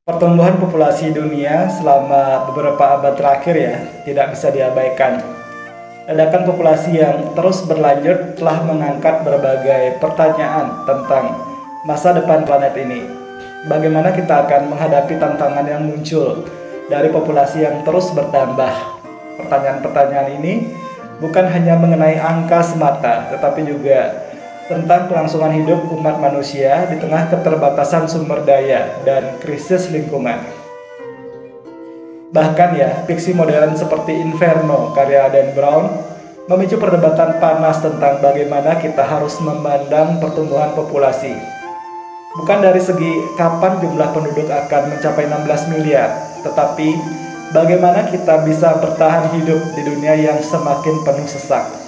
Pertumbuhan populasi dunia selama beberapa abad terakhir tidak bisa diabaikan. Ledakan populasi yang terus berlanjut telah mengangkat berbagai pertanyaan tentang masa depan planet ini. Bagaimana kita akan menghadapi tantangan yang muncul dari populasi yang terus bertambah? Pertanyaan-pertanyaan ini bukan hanya mengenai angka semata, tetapi juga tentang kelangsungan hidup umat manusia di tengah keterbatasan sumber daya dan krisis lingkungan. Bahkan fiksi modern seperti Inferno karya Dan Brown memicu perdebatan panas tentang bagaimana kita harus memandang pertumbuhan populasi. Bukan dari segi kapan jumlah penduduk akan mencapai 16 miliar, tetapi bagaimana kita bisa bertahan hidup di dunia yang semakin penuh sesak.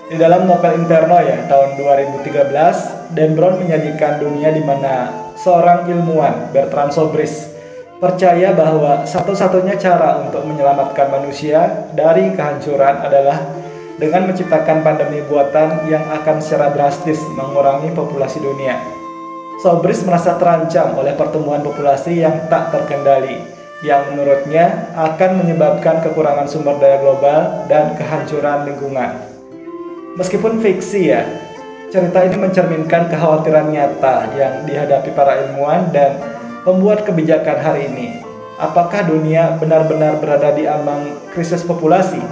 Di dalam novel Inferno tahun 2013, Dan Brown menyajikan dunia di mana seorang ilmuwan, Bertrand Sobris, percaya bahwa satu-satunya cara untuk menyelamatkan manusia dari kehancuran adalah dengan menciptakan pandemi buatan yang akan secara drastis mengurangi populasi dunia. Sobris merasa terancam oleh pertumbuhan populasi yang tak terkendali, yang menurutnya akan menyebabkan kekurangan sumber daya global dan kehancuran lingkungan. Meskipun fiksi cerita ini mencerminkan kekhawatiran nyata yang dihadapi para ilmuwan dan pembuat kebijakan hari ini. Apakah dunia benar-benar berada di ambang krisis populasi?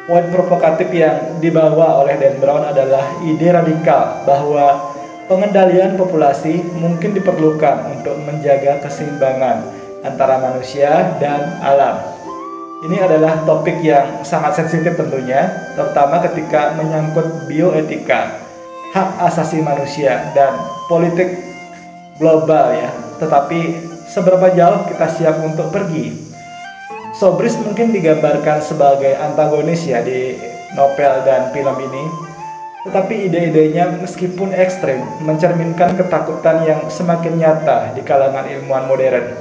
Poin provokatif yang dibawa oleh Dan Brown adalah ide radikal bahwa pengendalian populasi mungkin diperlukan untuk menjaga keseimbangan antara manusia dan alam. Ini adalah topik yang sangat sensitif tentunya, terutama ketika menyangkut bioetika, hak asasi manusia, dan politik global Tetapi seberapa jauh kita siap untuk pergi? Sobris mungkin digambarkan sebagai antagonis di novel dan film ini, tetapi ide-idenya meskipun ekstrim mencerminkan ketakutan yang semakin nyata di kalangan ilmuwan modern.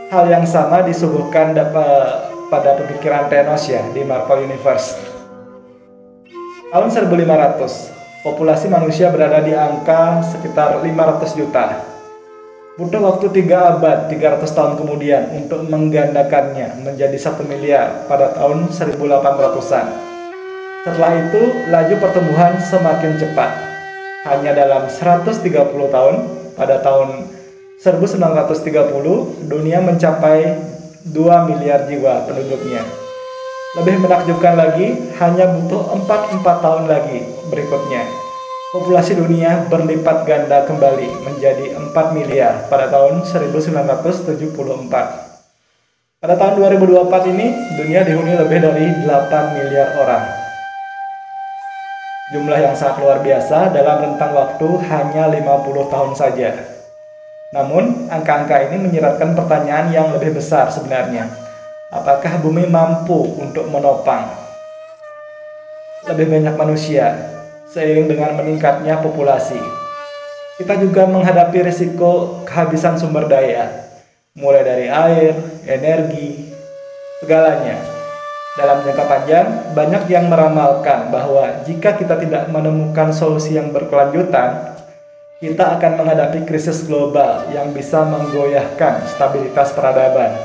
Hal yang sama disuguhkan pada pemikiran Thanos di Marvel Universe. Tahun 1500, populasi manusia berada di angka sekitar 500 juta. Butuh waktu 3 abad, 300 tahun kemudian untuk menggandakannya menjadi 1 miliar pada tahun 1800-an. Setelah itu, laju pertumbuhan semakin cepat. Hanya dalam 130 tahun, pada tahun 1930, dunia mencapai 2 miliar jiwa penduduknya. Lebih menakjubkan lagi, hanya butuh 44 tahun lagi berikutnya, populasi dunia berlipat ganda kembali menjadi 4 miliar pada tahun 1974. Pada tahun 2024 ini, dunia dihuni lebih dari 8 miliar orang. Jumlah yang sangat luar biasa dalam rentang waktu hanya 50 tahun saja. Namun, angka-angka ini menyiratkan pertanyaan yang lebih besar sebenarnya. Apakah bumi mampu untuk menopang lebih banyak manusia seiring dengan meningkatnya populasi? Kita juga menghadapi risiko kehabisan sumber daya, mulai dari air, energi, segalanya. Dalam jangka panjang, banyak yang meramalkan bahwa jika kita tidak menemukan solusi yang berkelanjutan, kita akan menghadapi krisis global yang bisa menggoyahkan stabilitas peradaban.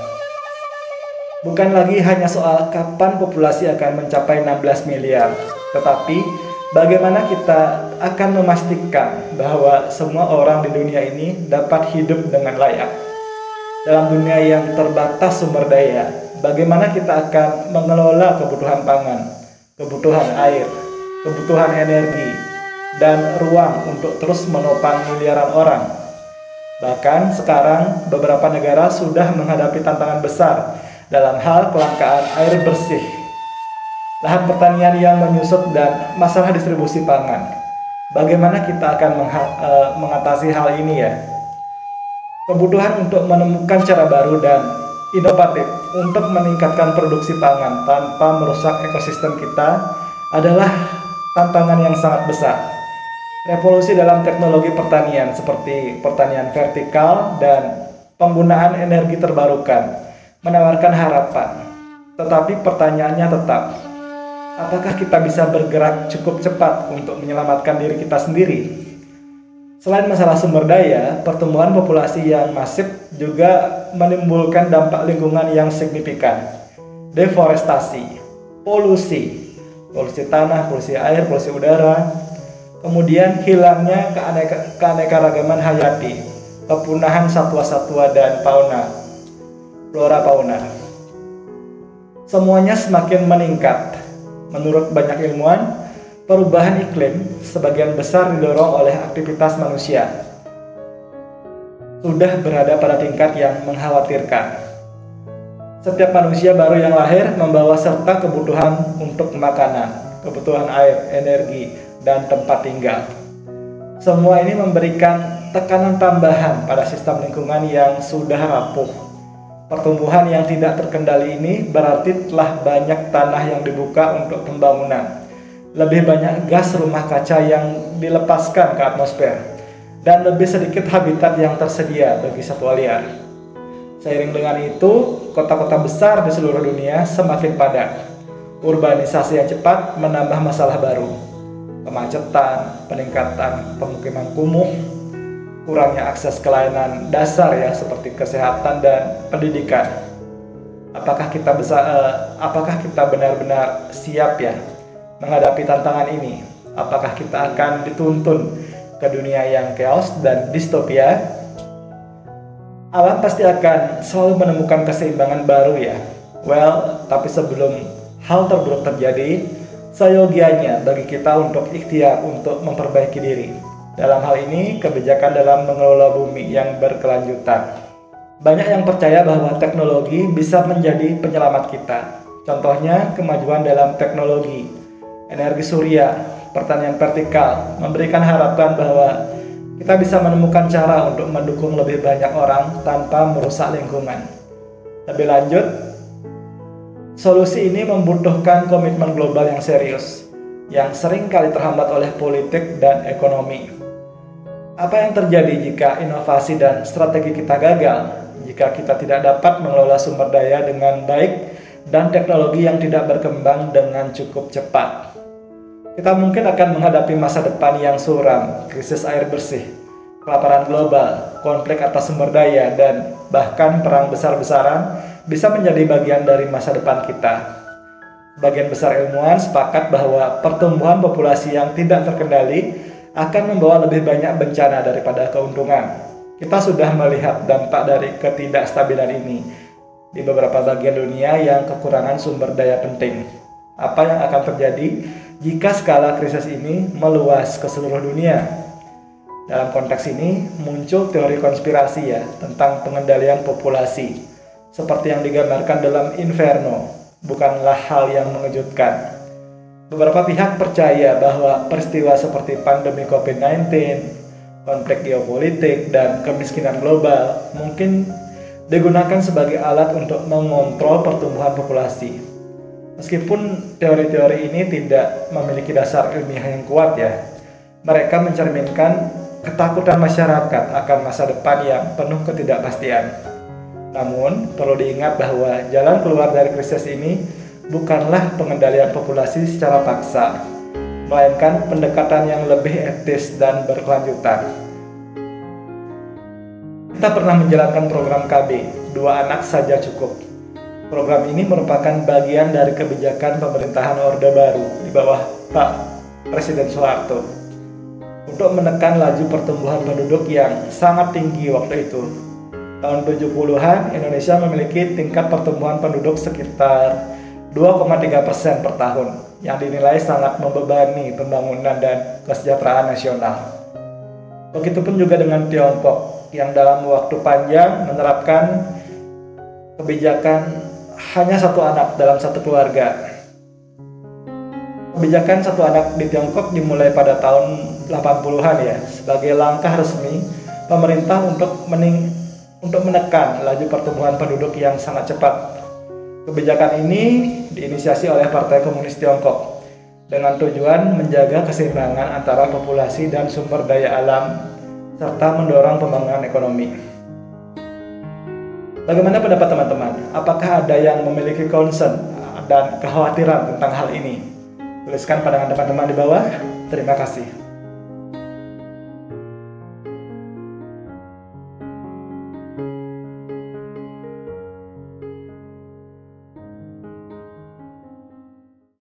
Bukan lagi hanya soal kapan populasi akan mencapai 16 miliar, tetapi bagaimana kita akan memastikan bahwa semua orang di dunia ini dapat hidup dengan layak. Dalam dunia yang terbatas sumber daya, bagaimana kita akan mengelola kebutuhan pangan, kebutuhan air, kebutuhan energi, dan ruang untuk terus menopang miliaran orang. Bahkan sekarang beberapa negara sudah menghadapi tantangan besar dalam hal kelangkaan air bersih, lahan pertanian yang menyusut, dan masalah distribusi pangan. Bagaimana kita akan mengatasi hal ini Kebutuhan untuk menemukan cara baru dan inovatif untuk meningkatkan produksi pangan tanpa merusak ekosistem kita adalah tantangan yang sangat besar. Revolusi dalam teknologi pertanian seperti pertanian vertikal dan penggunaan energi terbarukan menawarkan harapan. Tetapi pertanyaannya tetap, apakah kita bisa bergerak cukup cepat untuk menyelamatkan diri kita sendiri? Selain masalah sumber daya, pertumbuhan populasi yang masif juga menimbulkan dampak lingkungan yang signifikan. Deforestasi, polusi tanah, polusi air, polusi udara, kemudian hilangnya keanekaragaman hayati, kepunahan satwa-satwa dan flora fauna. Semuanya semakin meningkat. Menurut banyak ilmuwan, perubahan iklim sebagian besar didorong oleh aktivitas manusia. Sudah berada pada tingkat yang mengkhawatirkan. Setiap manusia baru yang lahir membawa serta kebutuhan untuk makanan, kebutuhan air, energi, dan tempat tinggal. Semua ini memberikan tekanan tambahan pada sistem lingkungan yang sudah rapuh. Pertumbuhan yang tidak terkendali ini berarti telah banyak tanah yang dibuka untuk pembangunan. Lebih banyak gas rumah kaca yang dilepaskan ke atmosfer, dan lebih sedikit habitat yang tersedia bagi satwa liar. Seiring dengan itu, kota-kota besar di seluruh dunia semakin padat. Urbanisasi yang cepat menambah masalah baru. Kemacetan, peningkatan pemukiman kumuh, kurangnya akses ke layanan dasar ya seperti kesehatan dan pendidikan. Apakah kita benar-benar siap ya menghadapi tantangan ini? Apakah kita akan dituntun ke dunia yang chaos dan distopia? Alam pasti akan selalu menemukan keseimbangan baru ya. Tapi sebelum hal terburuk terjadi, seyogianya bagi kita untuk ikhtiar untuk memperbaiki diri. Dalam hal ini, kebijakan dalam mengelola bumi yang berkelanjutan. Banyak yang percaya bahwa teknologi bisa menjadi penyelamat kita. Contohnya, kemajuan dalam teknologi, energi surya, pertanian vertikal, memberikan harapan bahwa kita bisa menemukan cara untuk mendukung lebih banyak orang tanpa merusak lingkungan. Lebih lanjut, solusi ini membutuhkan komitmen global yang serius, yang sering kali terhambat oleh politik dan ekonomi. Apa yang terjadi jika inovasi dan strategi kita gagal? Jika kita tidak dapat mengelola sumber daya dengan baik dan teknologi yang tidak berkembang dengan cukup cepat, kita mungkin akan menghadapi masa depan yang suram, krisis air bersih, kelaparan global, konflik atas sumber daya, dan bahkan perang besar-besaran bisa menjadi bagian dari masa depan kita. Sebagian besar ilmuwan sepakat bahwa pertumbuhan populasi yang tidak terkendali akan membawa lebih banyak bencana daripada keuntungan. Kita sudah melihat dampak dari ketidakstabilan ini di beberapa bagian dunia yang kekurangan sumber daya penting. Apa yang akan terjadi jika skala krisis ini meluas ke seluruh dunia? Dalam konteks ini muncul teori konspirasi ya tentang pengendalian populasi, seperti yang digambarkan dalam Inferno. Bukanlah hal yang mengejutkan. Beberapa pihak percaya bahwa peristiwa seperti pandemi COVID-19, konflik geopolitik, dan kemiskinan global mungkin digunakan sebagai alat untuk mengontrol pertumbuhan populasi. Meskipun teori-teori ini tidak memiliki dasar ilmiah yang kuat ya, mereka mencerminkan ketakutan masyarakat akan masa depan yang penuh ketidakpastian. Namun, perlu diingat bahwa jalan keluar dari krisis ini bukanlah pengendalian populasi secara paksa, melainkan pendekatan yang lebih etis dan berkelanjutan. Kita pernah menjalankan program KB, 2 anak saja cukup. Program ini merupakan bagian dari kebijakan pemerintahan Orde Baru di bawah Pak Presiden Soeharto untuk menekan laju pertumbuhan penduduk yang sangat tinggi waktu itu. Tahun 70-an, Indonesia memiliki tingkat pertumbuhan penduduk sekitar 2,3% per tahun, yang dinilai sangat membebani pembangunan dan kesejahteraan nasional. Begitupun juga dengan Tiongkok, yang dalam waktu panjang menerapkan kebijakan hanya 1 anak dalam 1 keluarga. Kebijakan 1 anak di Tiongkok dimulai pada tahun 80-an ya, sebagai langkah resmi pemerintah untuk menekan laju pertumbuhan penduduk yang sangat cepat. Kebijakan ini diinisiasi oleh Partai Komunis Tiongkok dengan tujuan menjaga keseimbangan antara populasi dan sumber daya alam serta mendorong pembangunan ekonomi. Bagaimana pendapat teman-teman? Apakah ada yang memiliki concern dan kekhawatiran tentang hal ini? Tuliskan pandangan teman-teman di bawah. Terima kasih.